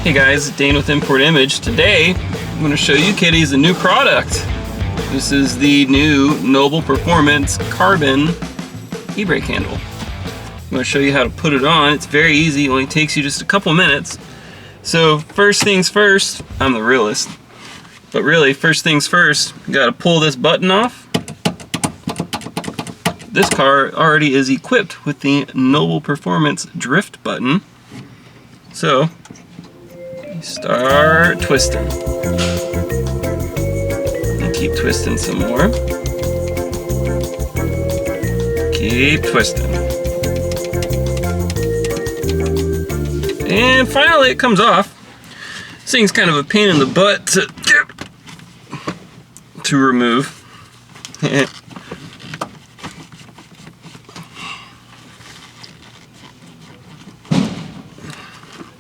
Hey guys, Dane with Import Image. Today, I'm going to show you kiddies a new product. This is the new Noble Performance Carbon e-brake handle. I'm going to show you how to put it on. It's very easy, it only takes you just a couple minutes. So first things first, I'm the realist. But really, first things first, you got to pull this button off. This car already is equipped with the Noble Performance drift button. So, start twisting. And keep twisting some more. Keep twisting. And finally it comes off. This thing's kind of a pain in the butt to remove.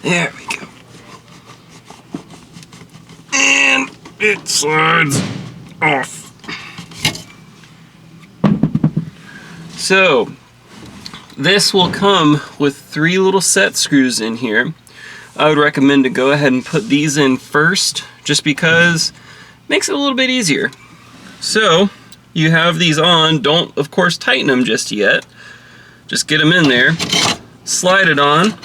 There we go. And it slides off. So, this will come with 3 little set screws in here. I would recommend to go ahead and put these in first, just because it makes it a little bit easier. So, you have these on. Don't, of course, tighten them just yet. Just get them in there. Slide it on.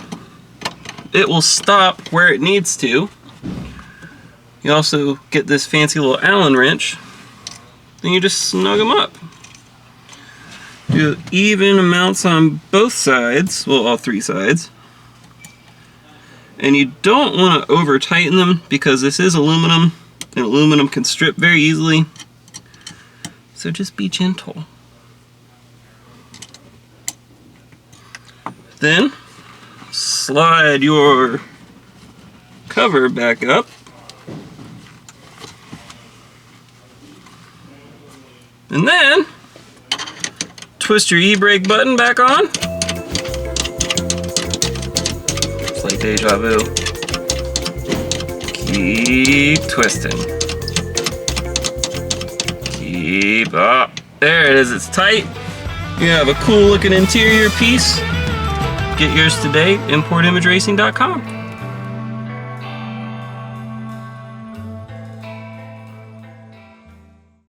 It will stop where it needs to. You also get this fancy little Allen wrench. Then you just snug them up. Do even amounts on both sides, well, all 3 sides. And you don't want to over tighten them because this is aluminum, and aluminum can strip very easily. So just be gentle. Then slide your cover back up. And then twist your e-brake button back on. It's like deja vu. Keep twisting. Keep up. There it is, it's tight. You have a cool looking interior piece. Get yours today, importimageracing.com.